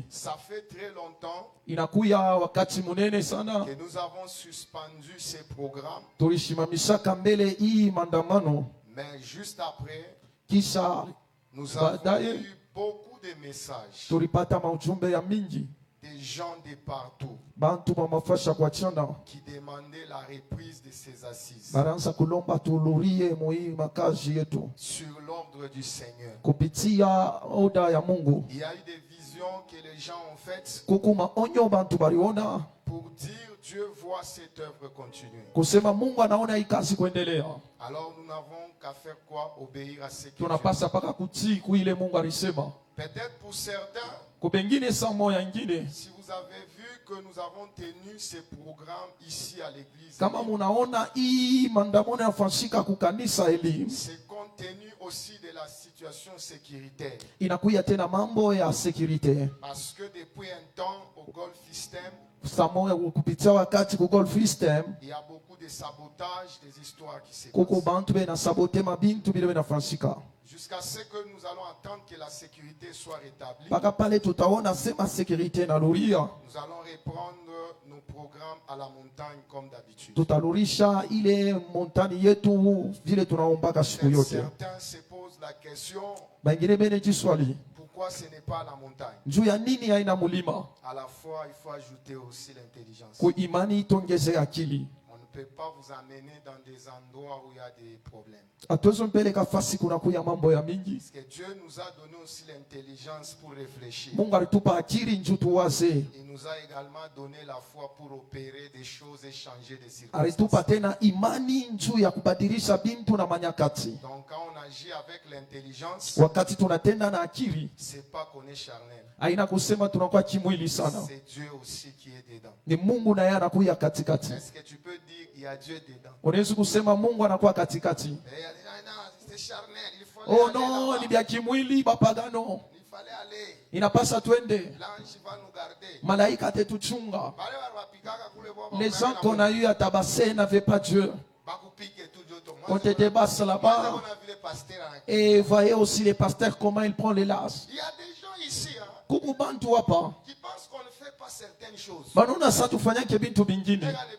Ça fait très longtemps inakuya wakati munene sana que nous avons suspendu ces programmes. Tulishimamishaka mbele hii maandamano, Mais juste après, kisha nous avons eu beaucoup de messages. Tulipata maujumbe ya mingi des gens de partout bantu bamafasha kwa chana qui demandaient la reprise de ces assises baranza kulomba tulurie moi makazi yetu sur l'ordre du Seigneur. Kupitia oda ya Mungu. Il y a eu des visions que les gens ont faites kukuma onyo bantu baliona pour dire Dieu voit cette œuvre continuer. Kusema Mungu anaona hii kazi kuendelea. Alors nous n'avons qu'à faire quoi? Obéir à ce que tunapasa paka kutii kuile Mungu alisema. Peut-être pour certains, si vous avez vu que nous avons tenu ces programmes ici à l'église, kama munaona hii maandamano yanafanyika kukanisa eli, c'est compte tenu aussi de la situation sécuritaire. Inakuya tena mambo ya sécurité. Parce que depuis un temps au Golf System, kupitia wakati ku Golf System, il y a beaucoup de sabotage, des histoires qui se kuko passent. bantu bena sabote mabintu bile benafanyika. Jusqu'à ce que nous allons attendre que la sécurité soit rétablie. Paka pale tutaona sema sécurité na luria. Nous allons reprendre nos programmes à la montagne comme d'habitude. Tutalurisha ile montagne yetu vile tunaombaka siku yote. Certains se posent la question, bangine bene jiswali, pourquoi ce n'est pas la montagne? Juu ya nini haina mulima? À la fois, il faut ajouter aussi l'intelligence. Ku imani itongeze akili. On ne peut pas vous amener dans des endroits où il y a des problèmes. Atozo mpeleka fasi kuna kuya mambo ya mingi. Parce que Dieu nous a donné aussi l'intelligence pour réfléchir. Mungu alitupa akili njoo tuwaze. Il nous a également donné la foi pour opérer des choses et changer des circonstances. Alitupa tena imani njoo ya kubadilisha bintu na manyakati. Donc quand on agit avec l'intelligence, wakati tunatenda na akili, c'est pas qu'on est charnel. Haina kusema tunakuwa kimwili sana. C'est Dieu aussi qui est dedans. Ni Mungu naye anakuya katikati. Est-ce que tu peux dire il y a Dieu dedans? Unaweza kusema Mungu anakuwa katikati. C'est charnel, il faut Oh non, ni bya kimwili bapagano. fallait aller. inapasa twende, L'ange va nous garder. malaika atetuchunga. Bale wapikaka kule boba, Les gens qu'on a eu à tabasser n'avaient pas Dieu. bakupike tu joto. On te débasse Moi, là-bas. on a vu les pasteurs en- Et voyez aussi les pasteurs comment ils prennent les lasses. Il y a des gens ici hein, Kukubantu hapa. qui pensent qu'on ne fait pas certaines choses. Banuna sa tufanyake bintu bingine. Regarde les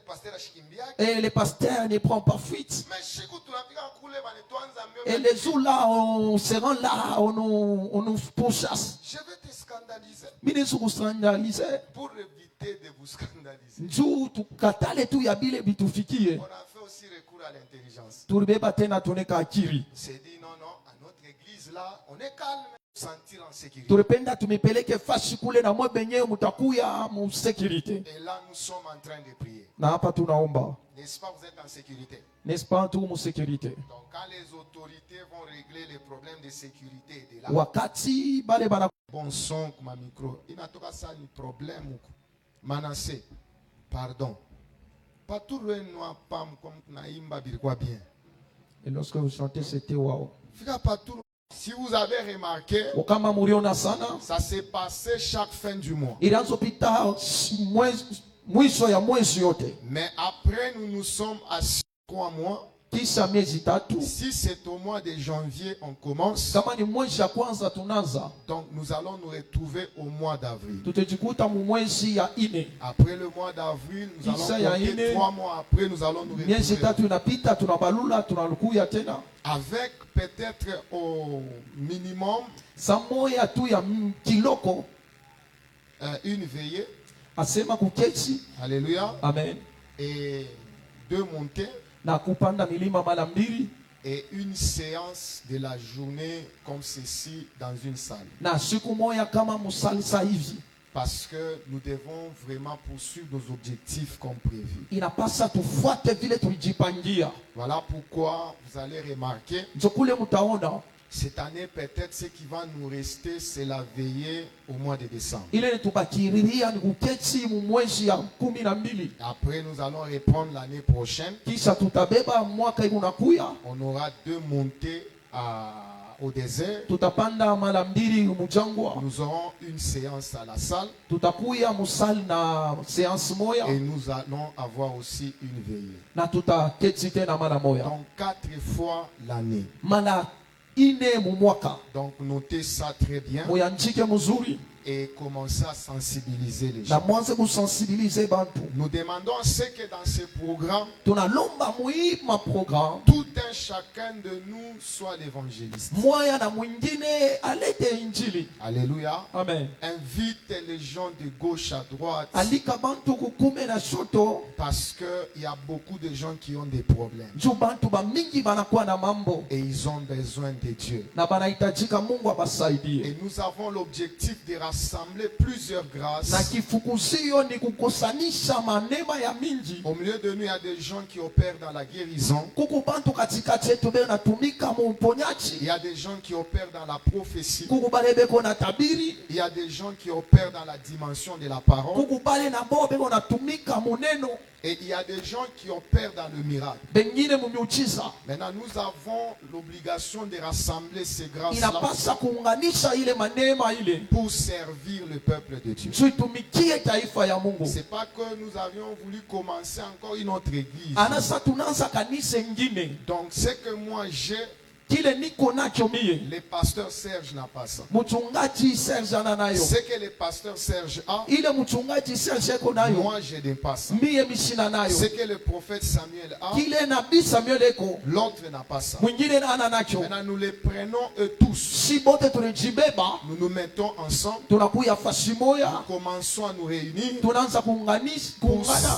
pasteurs ashikimbiaki. Et les pasteurs ne prennent pas fuite. Mais siku tunafika kule bane tuanza Et mbio. les jours là, on se rend là, on nous pourchasse. Je vais te scandaliser Ministre scandalisé. pour éviter de vous scandaliser. Njoo tukatale tu ya bile bitufikie. On a fait aussi recours à l'intelligence. Tulibeba tena tuneka akili. C'est dit non, non, à notre église là, on est calme, sentir en sécurité. Tulipenda tumipeleke fasi kule na mwe benyewe mutakuya mu security. Et là, nous sommes en train de prier. Na hapa tunaomba. N'est-ce pas, vous êtes en sécurité. N'est-ce pas tu mu security? Donc, quand les autorités vont régler les problèmes de sécurité de là, Wakati bale bana bon son, ma micro, il n'a pas ça ni problème. Manassé, pardon. Pas tout le noir pam comme naïmba birkwa bien. et lorsque vous chantez c'était wow. Fika pas tout. Si vous avez remarqué, Wakama muriona sana. ça s'est passé chaque fin du mois. Ilianzo pita mwisho ya mwezi yote. Mais après, nous nous sommes assis 3 mois. Kisha miezi tatu. Si c'est au mois de janvier, on commence. Kama ni mwezi ya kwanza tunaanza. Donc nous allons nous retrouver au mois d'avril. Tutajikuta mu mwezi ya ine. Après le mois d'avril, nous allons Kisha ya compter ine. 3 mois après, nous allons nous Miezi retrouver. tatu inapita tunabalula tunalukuya tena. Avec peut-être au minimum Saa moya tu ya kiloko une veillée. asema kuketi. Alléluia. Amen. Et 2 montées. Na kupanda milima mara mbili Et une séance de la journée comme ceci dans une salle. na siku moya kama musalisa hivi. Parce que nous devons vraiment poursuivre nos objectifs comme prévu. Inapasa tufuate vile tulijipangia. Voilà pourquoi vous allez remarquer, Njokule mutaona cette année peut-être ce qui va nous rester, c'est la veillée au mois de décembre. ile nitubakiriria ni kuketi mu mwezi ya 12. Après, nous allons reprendre l'année prochaine. Kisha tutabeba mwaka unakuya. On aura 2 montées au désert. Tutapanda mara mbili mujangwa. Nous aurons une séance à la salle. Tutakuya musali na seance moya. Et nous allons avoir aussi une veillée. Na tutaketi tena mara moya. Donc 4 fois l'année. Mara ine mu mwaka. Donc notez ça très bien. Muyanjike muzuri. Et commencer à sensibiliser les Na gens. mwanze kusensibilize bantu. Nous demandons ce que dans ce programme, Tunalomba muima program. tout un chacun de nous soit l'évangéliste. Moya na mwingine alete injili. Alléluia. Amen. Invite les gens de gauche à droite. Alika bantu kukume na shoto. Parce qu'il y a beaucoup de gens qui ont des problèmes. Juu bantu ba mingi banakuwa na mambo. Et ils ont besoin de Dieu. Na banahitajika Mungu abasaidie. Et nous avons l'objectif de rassembler plusieurs Na grâces. kifukuzio ni kukosanisha manema ya mingi. Au milieu de nous, il y a des gens qui opèrent dans la guérison. Kuku bantu katikati yetu be natumika mu Il uponyaji. y a des gens qui opèrent dans la prophétie. Kuku bale beko na tabiri. Il y a des gens qui opèrent dans la dimension de la parole. Kuku bale na bo beko natumika mu neno. Et il y a des gens qui opèrent dans le miracle. Bengine mu miujiza. Maintenant, nous avons l'obligation de rassembler ces grâces-là Inapasa kuunganisha ile manema ile. pour servir le peuple de Dieu. Juu tumikie taifa ya Mungu. C'est pas que nous avions voulu commencer encore une autre église. Anasa tunaanza kanisa ingine. Donc, ce que moi j'ai, Kile niko nacho mie. le pasteur Serge n'a pas ça. Mchungaji Serge ananayo. Ce que le pasteur Serge a, Ile mchungaji Serge eko nayo. moi je n'ai pas ça. Mie mishina nayo. Ce que le prophète Samuel a, Kile nabii Samuel eko. l'autre n'a pas ça. Mwingine na ana nacho. Maintenant, nous les prenons eux tous. Si bote tunajibeba. Nous nous mettons ensemble. Tunakuya fasi moya. Nous commençons à nous réunir Tunaanza pour kuungana.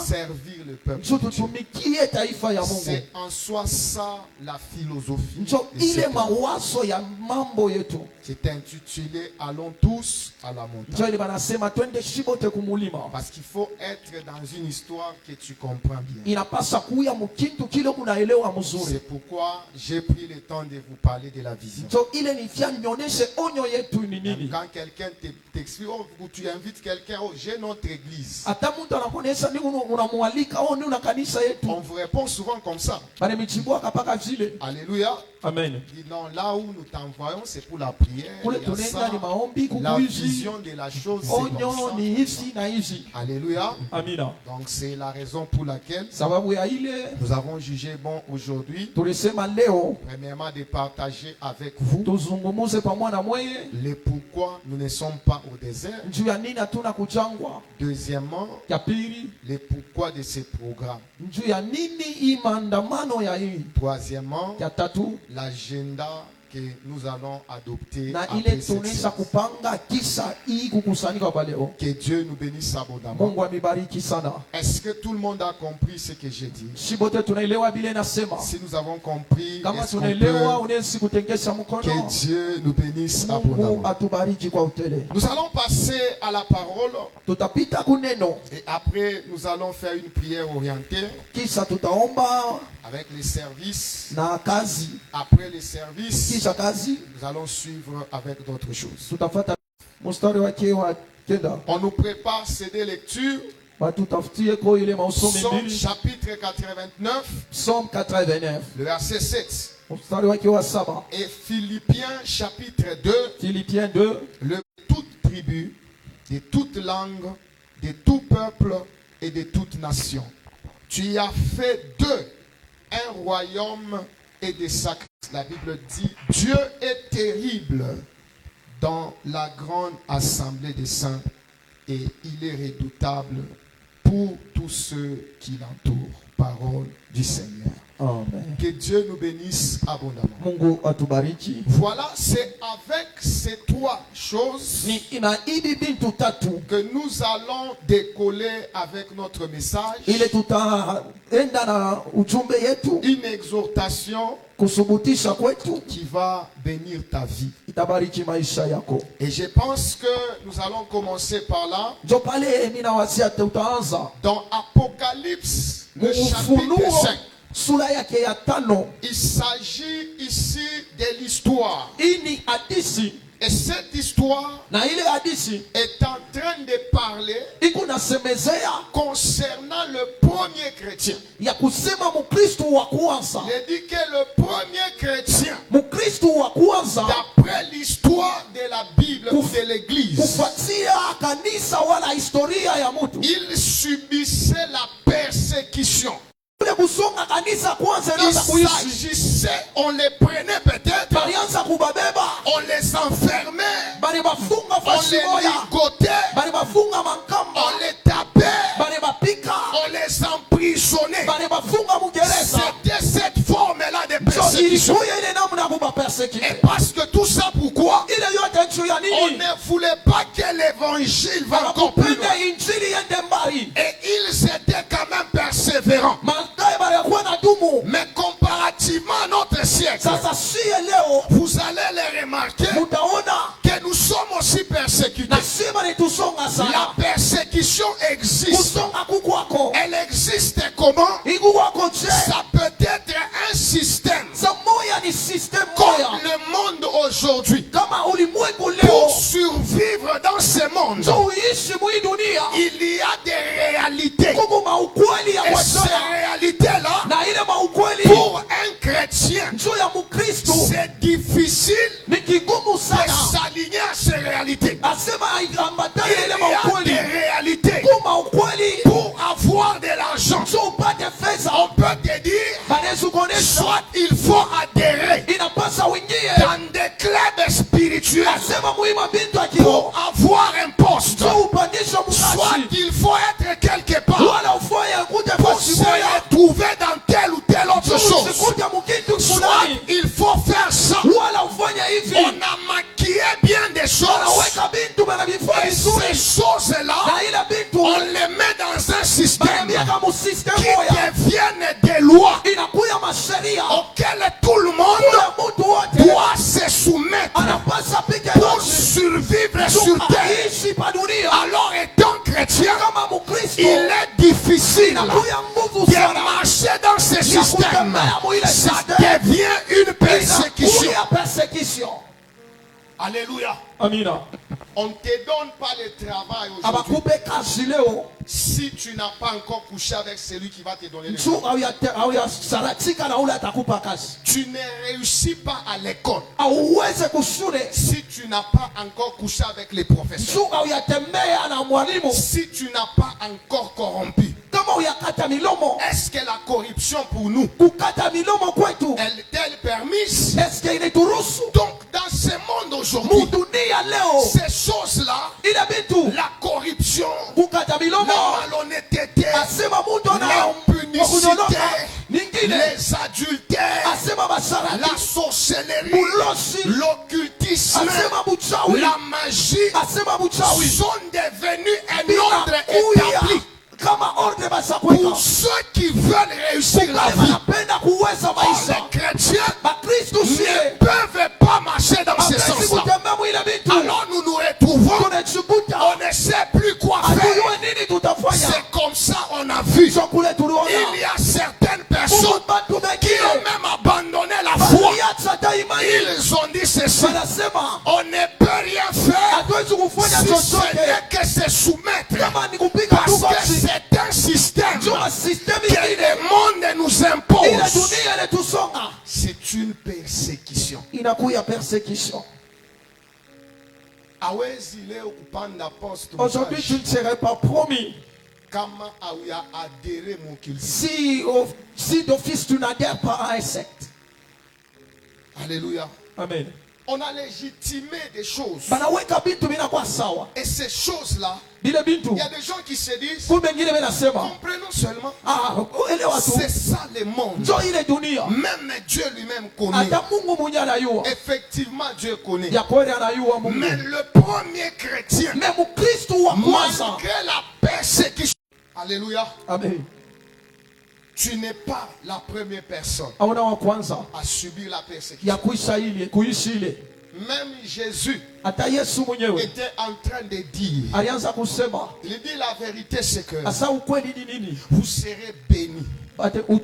servir le peuple. Juu de Dieu. tutumikie taifa ya Mungu. C'est en soi ça la philosophie. Njo de cette ile église. mawazo ya mambo yetu. C'est intitulé Allons tous à la montagne. Njo ile banasema twende shibote kumulima. Parce qu'il faut être dans une histoire que tu comprends bien. Inapasa kuya mukintu kile kunaelewa mzuri. C'est pourquoi j'ai pris le temps de vous parler de la vision. Njo ile nifia nionyeshe onyo yetu ni nini. Quand quelqu'un t'explique, oh, tu invites quelqu'un, oh, j'ai notre église. Hata mtu anakuonyesha ni unamwalika au ni una kanisa yetu. On vous répond souvent comme ça. Bale mijibu akapaka vile. Alléluia. Amen. Amen. Dis non, là où nous t'envoyons, c'est pour la prière. Kule Il y a tunaenda ça. ni maombi La kukuishi. vision de la chose, c'est Onyo comme ni ça. hizi na hizi. Alléluia. Amina. Donc c'est la raison pour laquelle Sababu ya ile nous avons jugé bon aujourd'hui, tulisema leo premièrement, de partager avec vous tuzungumuze pamoja na mweye le pourquoi nous ne sommes pas au désert. juu ya nini hatuna kuchangwa. Deuxièmement, Ya pili le pourquoi de ces programmes. juu ya nini hii maandamano ya hii. Troisièmement, Ya tatu l'agenda que nous allons adopter na ile après cette tunaisha séance. kupanga kisa hii kukusanyika kwa leo. Que Dieu nous bénisse abondamment. Mungu amibariki sana. Est-ce que tout le monde a compris ce que j'ai dit? Shibote tunaelewa bile nasema. Si nous avons compris, Kama est-ce qu'on tunaelewa peut unaweza kutengesha mkono. que Dieu nous bénisse Mungu abondamment? atubariki kwa utele. Nous allons passer à la parole Tutapita kuneno et après nous allons faire une prière orientée kisha tutaomba avec les services. na kazi. Après les services, Kisha kazi nous allons suivre avec d'autres choses. tutafata mstari wake wa kenda. On nous prépare CD lecture. Watutafutie ko ile mausomi Psaume mbili. chapitre 89, Psalm 89 le verset 7. mstari wake wa 7. Et Philippiens chapitre 2, Philippiens 2 le toute tribu, de toute langue, de tout peuple et de toute nation. Tu as fait d'eux un royaume et des sacrifices. La Bible dit, Dieu est terrible dans la grande assemblée des saints et il est redoutable pour tous ceux qui l'entourent. Parole du Seigneur. Amen. Que Dieu nous bénisse abondamment. Mungu atubariki. Voilà, c'est avec ces trois choses Ni ina idi bintu tatu que nous allons décoller avec notre message. ile tutaenda na ujumbe yetu Une exhortation kusubutisha kwetu qui va bénir ta vie. itabariki maisha yako. Et je pense que nous allons commencer par là. Njo pale ninawazia utaanza Dans Apocalypse, le chapitre Ufunuo 5. sura yake ya 5. Il s'agit ici de l'histoire. Hii ni hadisi Et cette histoire na ile hadisi est en train de parler iko nasemezea concernant le premier chrétien. ya kusema mukristu wa kwanza. Il dit que le premier chrétien, Mukristu wa kwanza d'après l'histoire de la Bible ou de l'Église, kufuatia kanisa wala historia ya mtu, il subissait la persécution. ule kusonga kanisa kwanza Il inaanza kuishi. s'agissait, on les prenait peut-être, Balianza kubabeba, on les enfermait, bali bafunga on fashi les moya, ligotait, bali bafunga mankamba, on les tapait, bali bapika, on les emprisonnait. bali bafunga mugereza. C'était cette forme-là de So persécution. ilikuwa ile namna kuba Et persecute. parce que tout ça, pourquoi? Ile yote juu ya On nini? ne voulait pas que l'évangile va encore plus loin. Bakupenda injili yende mbali. Et ils étaient quand même persévérants. Mandae bali yakuwa na dumu. Mais comparativement à notre siècle, Sasa sie leo vous allez les remarquer mutaona que nous sommes aussi persécutés. na sima ni tusonga La sana. persécution existe. Kusonga kukwako. Elle existe comment? Ikukwako je. Ça peut être un système Sa moya ni system comme moya. le monde aujourd'hui. Kama ulimwengu Pour leo survivre dans ce monde, ndio uishi mwi dunia. il y a des réalités. Kuko maukweli ya Et ces kwashaya. réalités-là, Na ile maukweli pour un chrétien, ndio ya Mkristo c'est difficile ni kigumu de sana. s'aligner à ces réalités. Asema ambatane Il ile y a des maukweli. réalités. Kuma ukweli Pour avoir de l'argent, ndio upate fedha. on peut te dire, Banezu kuonesha soit il faut adhérer inapasa uingie. dans des clubs spirituels Asema muhimu bintu ya kiroho. pour avoir un poste. Ndio upandisha Soit mkazi. il faut être quelque part Wala ufanye kute pour fasi se moya. retrouver dans telle ou telle autre chose. Usikute mukitu Soit fulani. il faut faire ça. Wala ufanye hivi. On a maquillé bien des choses. Wanaweka bintu banavifaa Et vizuri. ces choses-là, Na ile bintu on les met dans un système banamiaka musystem qui moya. deviennent des lois Inakuya masheria. auxquelles tout le monde Kila mtu wote doit se soumettre anapasa piga pour yote. survivre sur terre. Aishi pa dunia. Alors étant chrétien, Kama Mkristo il est difficile inakuya nguvu de sana. marcher dans ce système. Ça devient une persécution. Inakuya persecution. Alléluia. Amina. On ne te donne pas le travail aujourd'hui. abakupe kazi leo Si tu n'as pas encore couché avec celui qui va te donner le ntu travail. saratika na ule atakupa kazi. Tu ne réussis pas à l'école. Auweze kushule Si tu n'as pas encore couché avec les professeurs. ntu auyatembea na mwalimu Si tu n'as pas encore corrompu. kama uyakata milomo. Est-ce que la corruption pour nous, Kukata milomo kwetu elle est permise? eske inituruhusu? Donc dans ce monde aujourd'hui, Mudunia leo ces choses-là, ile bitu la corruption, kukata milomo la malhonnêteté, asema mtu ana l'impunicité, ningine les adultères, asema basarati la sorcellerie, bulosi l'occultisme, asema buchawi la magie asema buchawi sont devenus un ordre établi kama ordre basakweka pour ceux qui veulent réussir la kukale vie. banapenda kuweza Or, maisha. les chrétiens Bakristu sie ne peuvent pas marcher dans ce hapesi sens-là. kutembea mwile bitu Alors nous nous retrouvons, tunajikuta on ne sait plus quoi faire. hatujue nini tutafanya. C'est comme ça on a vu. Sio kule tuliona Il y a certaines personnes bantu qui wengine ont même abandonné la foi. waliacha hata imani, Ils ont dit ceci: wanasema on ne peut rien faire hatuwezi kufanya si ce chochote n'est que se soumettre. kama ni kupiga tu Parce que basi. c'est un système Jua system que ingine le monde nous ile impose. dunia ile tusonga C'est une persécution. inakuya persecution. Hawezi leo kupanda poste Aujourd'hui tu ne serais pas promis kama hauya adhéré mon culture. si d'office tu n'adhères pas à un secte. Alléluia. Amen. On a légitimé des choses. Banaweka bintu binakuwa sawa. Et ces choses-là, Bile bintu il y a des gens qui se disent, kumbe ngine benasema comprenons seulement, elewa tu c'est ça le monde. njo ile dunia. Même Dieu lui-même connaît. Hata Mungu mwenye anayua. Effectivement, Dieu connaît. Ya kweli anayua Mungu. Mais le premier chrétien, Mais Mkristo wa kwanza. malgré la persécution, alléluia, Amen. tu n'es pas la première personne Aona wa kwanza à subir la persécution. ya kuishi ile. Même Jésus Hata Yesu mwenyewe était en train de dire, alianza kusema il dit la vérité, c'est que asa ukweli ni nini? vous serez bénis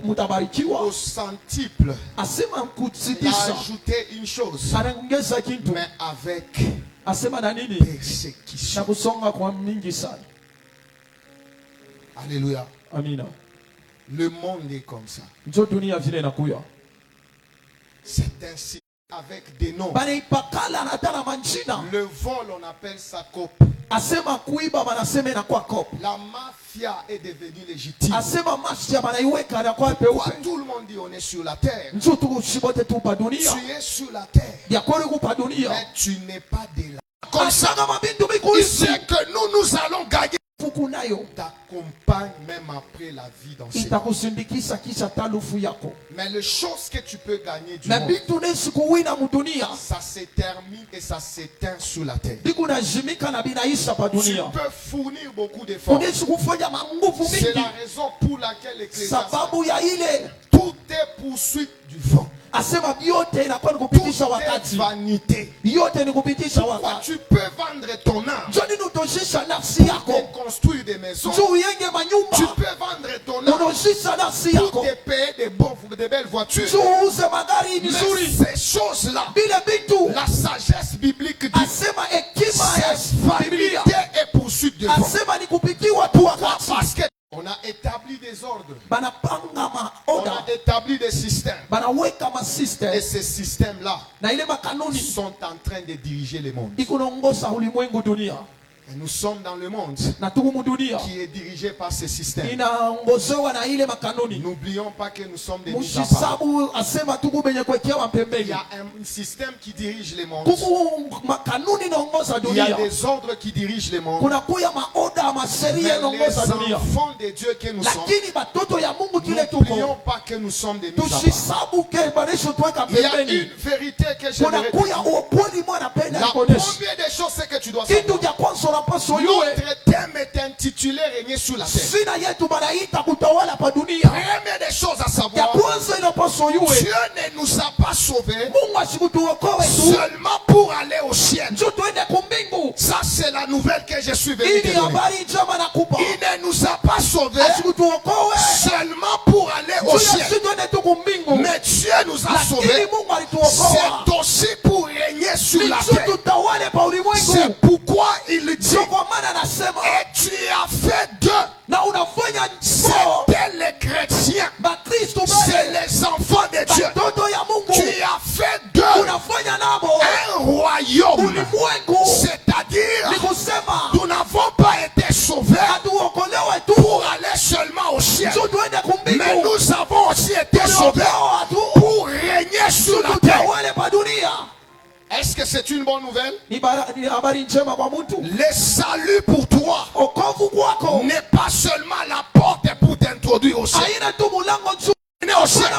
Mutabarikiwa. au centuple. Asema Il a kutsidisha. ajouté une chose, Anaongeza kitu. mais avec Asema na nini? persécution. Na kusonga kwa mingi sana. Alléluia. Amina. Le monde est comme ça. Njo dunia vile inakuya. C'est ainsi, avec des noms. Banaipakala na tana manjina. Le vol, on appelle ça COP. Asema kuiba banasema na kwa kop. La mafia est devenue légitime. Asema mafia banaiweka na kwa Pourquoi peupe. tout le monde dit on est sur la terre? Njo tukushibote tu pa dunia. Tu es sur la terre, Ya kweli kupa dunia. mais tu n'es pas de là. Comme ça, Asanga mabindu il bikuisi. sait que nous allons gagner. Fuku nayo. T'accompagne même après la vie dans ces temps. Itakusindikisa kisha talufu yako. Mais les choses que tu peux gagner du Na monde, bitu nesi kuwina mudunia. ça se termine et ça s'éteint sur la terre. Biku na jimika na binaisha pa Tu dunia. peux fournir beaucoup d'efforts. Unesi kufanya manguvu C'est mingi. la raison pour laquelle l'Ecclésiaste, Sababu ya ile tout est poursuite du vent. asema yote inakuwa ni Tout kupitisha est wakati. vanité. Yote ni kupitisha Pourquoi wakati. tu peux vendre ton âme Joni nutoshisha nafsi pour yako. te construire des maisons? Juu uyenge Tu manyumba. peux vendre ton âme Unoshisha nafsi pour yako. te payer des belles voitures. Juu uuze magari Mais mizuri. ces choses-là, Bile bitu la sagesse biblique dit, asema hekima ya c'est Biblia. vanité et poursuite de vent. Asema ni kupitiwa tu Pourquoi? wakati. Parce que on a établi des ordres, Banapanga on maoda. a établi des systèmes. Banaweka Et masystem. ces systèmes-là Na ile makanuni sont en train de diriger le monde. ikunaongoza ulimwengu dunia. Et nous sommes dans le monde Na tuku dunia qui est dirigé par ces systèmes. inaongozewa na ile makanuni. N'oublions pas que nous sommes des mises à part. Mushisabu asema tuku benye kwekewa Il y pembeni. a un système qui dirige le monde. Kuku makanuni inaongoza Il y a dunia. des ordres qui dirigent le monde. Kuna kuya maoda maseria Mais inaongoza les dunia. enfants de Dieu que nous sommes, Lakini batoto ya Mungu kile n'oublions tuko. pas que nous sommes des mises à part. Tushisabu ke banisho tuweka Il y a pembeni. une vérité que je Kuna veux kuya dire. ukweli mwana penda La kuonesha. première des choses, c'est que tu dois Kitu savoir. cha kwanza unapaswa yue. Notre thème est intitulé Régner sur la terre. Sina yetu banaita kutawala pa dunia. Première des choses à Ya savoir, kwanza inapaswa yue. Dieu ne nous a pas sauvés Mungu asikutuokoe tu. seulement pour aller au ciel. Njoo tuende kumbingu. Ça, c'est la nouvelle que je suis venu Hii te ni donner. habari njema nakupa. Il ne nous a pas sauvés Asikutuokoe. seulement pour aller au Njoo ciel. sisi tuende tu kumbingu. Mais Dieu nous a Lakini sauvés. Mungu alituokoa. C'est aussi pour régner sur la Njoo terre. tutawale pa ulimwengu. C'est pourquoi ciel. Njo tuende kumbingu. Mais nous avons aussi été sauvés pour régner sur la terre. Tutawale pa dunia. Est-ce que c'est une bonne nouvelle? Ni habari njema kwa mtu. Le salut pour toi Okovu kwako. n'est pas seulement la porte pour t'introduire au ciel. Haina tu mulango nzuri. Au ciel.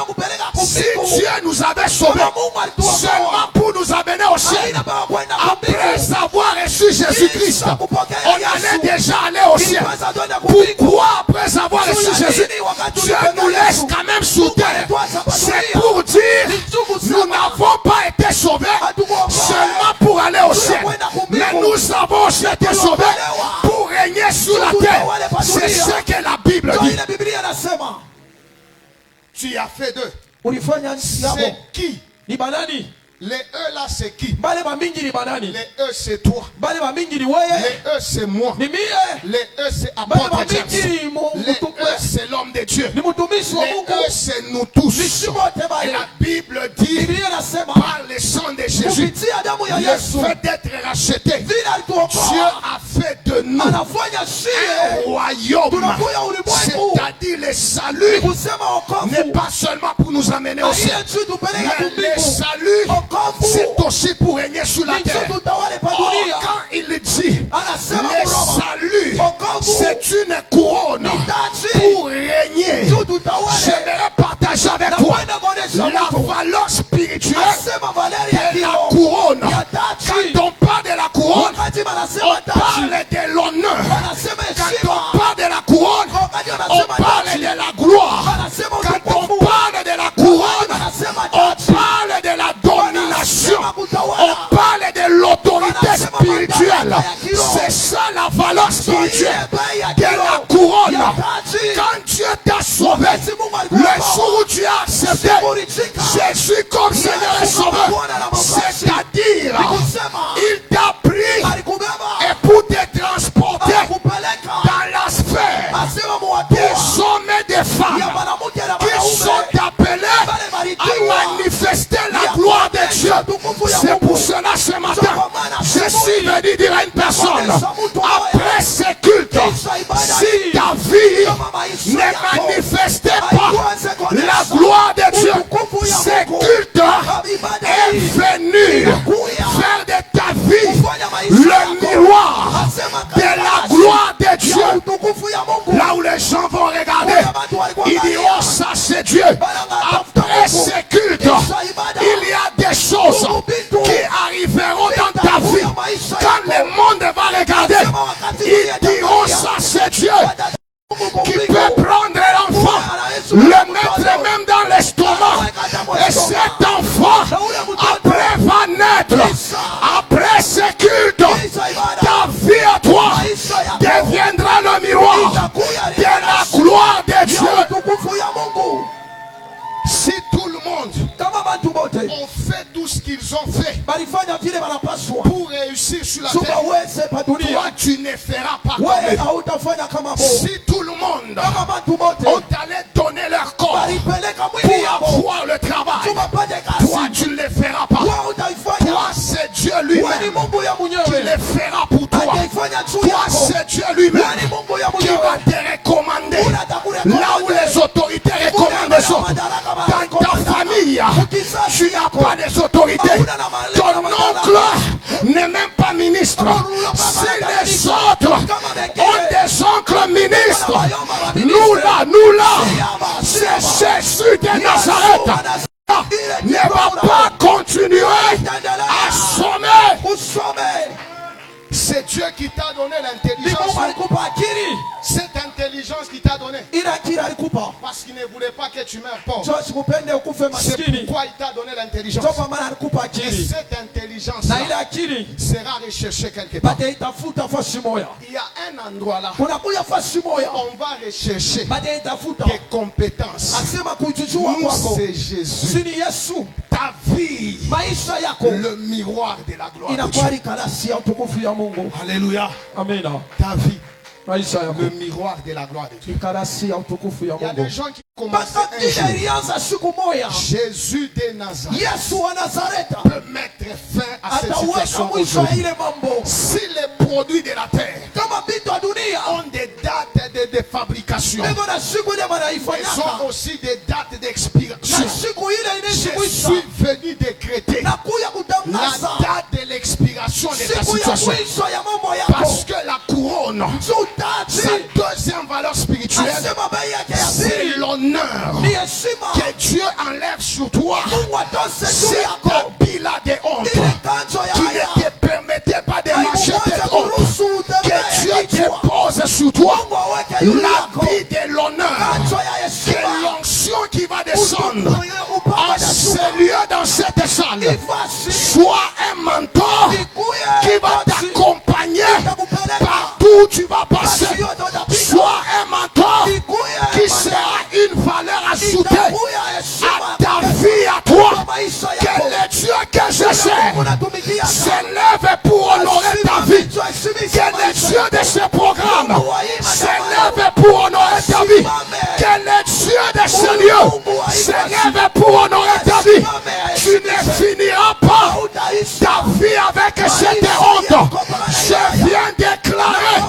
Si Dieu nous avait sauvés seulement pour nous amener au ciel, après avoir reçu Jésus-Christ, on allait déjà aller au ciel. Pourquoi après avoir reçu Jésus, Dieu nous laisse quand même sous terre? C'est pour dire, nous n'avons pas été sauvés seulement pour aller au ciel, mais nous avons aussi été sauvés pour régner sur la terre. C'est ce que la Bible dit. Tu as fait deux. C'est qui? Les E là c'est qui? Les E c'est toi. Les E c'est moi. Les E c'est apôtre James. Les E c'est l'homme de Dieu. Les E c'est nous tous. Et la Bible dit par le sang de Jésus, le fait d'être racheté, Dieu a fait de nous un royaume. C'est-à-dire le salut n'est pas seulement pour nous amener au ciel, mais le salut c'est aussi pour régner sur la terre. Quand il dit le salut, c'est une couronne pour régner. J'aimerais partager avec toi la valeur spirituelle de la couronne. Quand on parle de la couronne, on parle de l'honneur. Quand on parle de la couronne, on parle de la gloire. Quand on parle de la couronne, on parle de la domination. On parle de l'autorité spirituelle. C'est ça la valeur spirituelle de la couronne. Quand Dieu t'a sauvé, le jour où tu as accepté Jésus comme Seigneur et Sauveur, c'est-à-dire il t'a pris et pour te transporter dans la sphère des hommes et des femmes qui sont appelés à manifester la gloire de Dieu. C'est pour cela ce matin, je suis venu dire à une personne, après ce culte, si ta vie ne manifestait pas la gloire de Dieu, ce culte est venu faire de ta vie le miroir de la gloire de Dieu. Là où les gens vont regarder, ils diront ça c'est Dieu. Après ce culte, il y a des choses qui arriveront dans ta vie. Quand le monde va regarder, ils diront ça c'est Dieu qui peut prendre l'enfant, le mettre même dans l'estomac, et cet enfant après va naître. Après ce culte, ta vie à toi deviendra le miroir de la gloire de Dieu. Si tout le monde ont fait tout ce qu'ils ont fait pour réussir sur la terre, toi tu ne feras pas comme eux. Si tout le monde ont allé donner leur corps pour avoir le travail, toi tu ne le feras pas. Toi c'est Dieu lui-même qui le fera pour toi. Toi c'est Dieu lui-même qui va te recommander là où les autorités recommandent les autres. Dans ta famille, tu n'as pas des autorités. Ton oncle n'est même pas ministre. Si les autres ont des oncles ministres, nous là, c'est Jésus de Nazareth ne va pas continuer à sommer. C'est Dieu qui t'a donné l'intelligence. Cette intelligence qui t'a donné. Parce qu'il ne voulait pas que tu meurs pauvre. C'est pourquoi il t'a donné l'intelligence. Et cette intelligence sera recherchée quelque part. Il y a un endroit là où on va rechercher des compétences. Nous c'est Jésus. Ta vie, le miroir de la gloire de Dieu. Alléluia. Amen. Ta vie, le miroir de la gloire de Dieu. Il y a des gens qui commencent un jour. Jésus de Nazareth peut mettre fin à cette situation aujourd'hui. Si les produits de la terre ont des dates de fabrication. Ils ont aussi des dates d'expiration. Je suis venu décréter la date de l'expiration de ta situation. Parce que la couronne, sa deuxième valeur spirituelle, c'est l'honneur que Dieu enlève sur toi. C'est un bilan de honte qui ne te permettait pas de marcher tête haute. Que Dieu dépose sur toi l'habit de l'honneur, que l'onction qui va descendre en ce lieu dans cette salle soit un mentor qui va t'accompagner partout où tu vas passer. Soit un mentor qui sera une valeur ajoutée à ta vie, à toi. Que le Dieu que je sais s'élève pour honorer ta vie. Que le Dieu de ce programme s'élève pour honorer ta vie. Que le Dieu de ce lieu s'élève pour honorer ta vie. Tu ne finiras pas ta vie avec cette honte. Je viens déclarer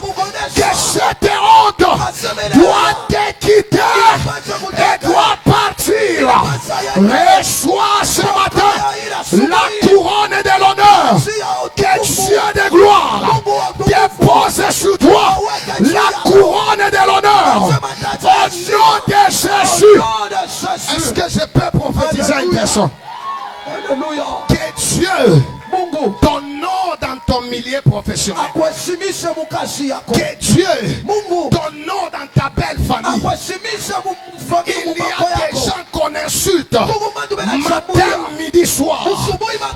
que cette honte doit te quitter et doit partir. Reçois ce matin la couronne de l'honneur que Dieu de gloire dépose sur toi. La couronne de l'honneur au nom de Jésus. Est-ce que je peux prophétiser à une personne? Que Dieu t'honore dans ton milieu professionnel. Que Dieu t'honore dans ta belle famille. Il y a des gens qu'on insulte matin, midi, soir.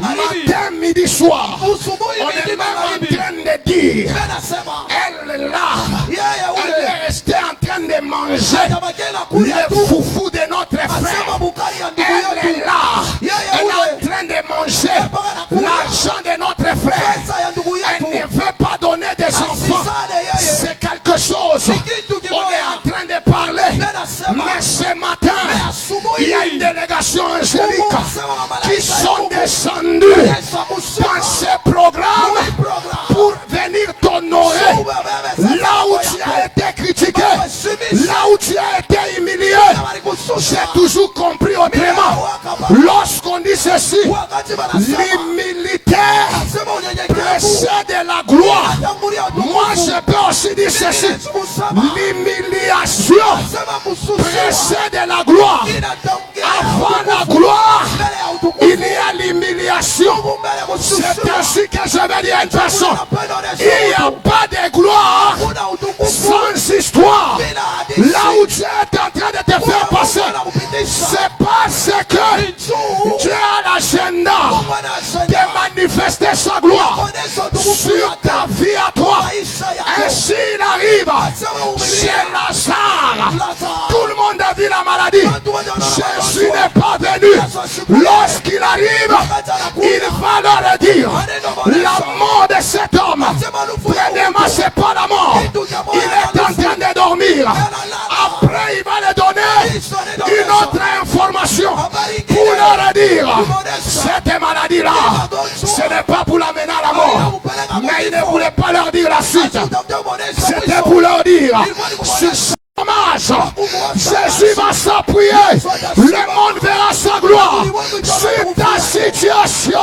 Matin, midi, soir. On est même en train de dire, elle est là. Elle est restée en train de manger le foufou de notre frère. Elle est là. Elle est en train de manger l'argent de notre frère. Elle ne veut pas donner des enfants. C'est quelque chose. On est en train de parler. Mais ce matin, il y a une délégation angélique qui sont descendus dans ce programme pour venir t'honorer là où tu as été critiqué, là où tu as été humilié. J'ai toujours compris autrement. Lorsqu'on dit ceci, l'humilité précède la gloire. Moi je peux aussi dire ceci, l'humiliation précède la gloire. Avant la gloire, il y a l'humiliation. C'est ainsi que je vais dire à une personne, il n'y a pas de gloire sans histoire. Là où tu es en train de te faire passer, c'est parce que Dieu a l'agenda de manifester sa gloire sur ta vie à toi. Ainsi il arrive chez Lazare. Tout le monde a vu la maladie. Jésus n'est pas venu. Lorsqu'il arrive, il va leur dire, la mort de cet homme, vraiment c'est pas la mort. Il est en train de dormir. Après il va leur donner une autre information pour leur dire, cette maladie-là, ce n'est pas pour l'amener à la mort. Mais il ne voulait pas leur dire la suite. C'était pour leur dire, Jésus va s'appuyer. Le monde verra sa gloire sur ta situation.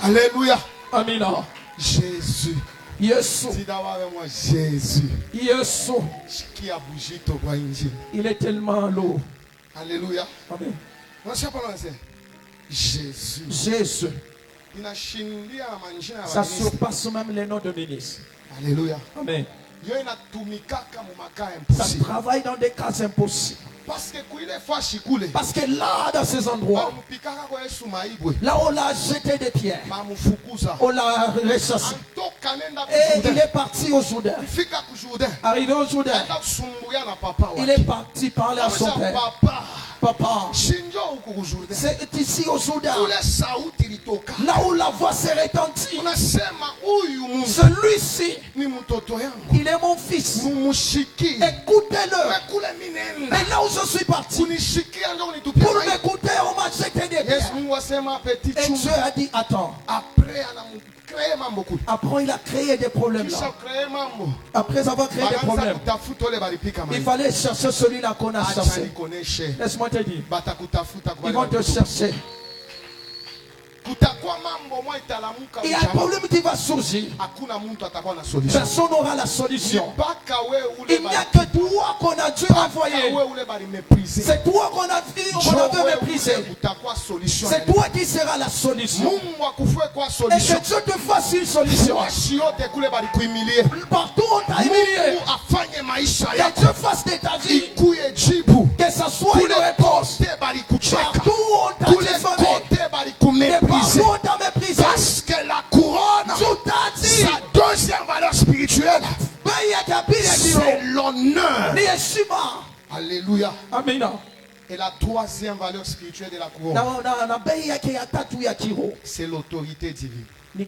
Alléluia. Amina. Jésus. Yesu. Dis d'abord avec moi, Jésus. Yesu. Qui a bougé ton bras indien. Il est tellement lourd. Alléluia. Amen. Jésus. Jésus. Ça surpasse même les noms de ministres. Alléluia. Amen. Ça travaille dans des cas impossibles. Parce que là, dans ces endroits, là on l'a jeté des pierres, on l'a ressassé. Et il est parti au Jourdain. Arrivé au Jourdain, il est parti parler à son père. Papa, c'est ici au Jourdain, là où la voix s'est retentie. Celui-ci, il est mon fils. Écoutez-le. Et là où je suis parti, pour m'écouter, on m'a jeté des pierres. Et Dieu a dit, attends. Après, il a créé des problèmes. Là. Après avoir créé des problèmes, il fallait chercher celui-là qu'on a cherché. Laisse-moi te dire. Ils vont te chercher. Il y a un problème qui va surgir. Personne n'aura la solution. Il n'y a que toi qu'on a dû envoyer. C'est toi qu'on a vu, on veut mépriser. C'est toi qui seras la solution. Et que Dieu te fasse une solution. Partout on t'a humilié. Que Dieu fasse de ta vie. Que ça soit une réponse. Partout on t'a diffamé. Parce que la couronne, sa deuxième valeur spirituelle, c'est l'honneur. Alléluia. Amen. Et la troisième valeur spirituelle de la couronne, c'est l'autorité divine. Et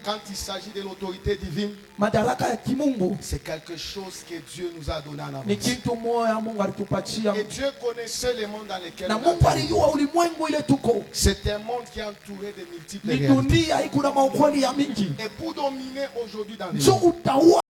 quand il s'agit de l'autorité divine, c'est quelque chose que Dieu nous a donné en avance. Et Dieu connaissait le monde dans lequel c'est un monde qui est entouré de multiples réalités. Et pour dominer aujourd'hui dans le monde,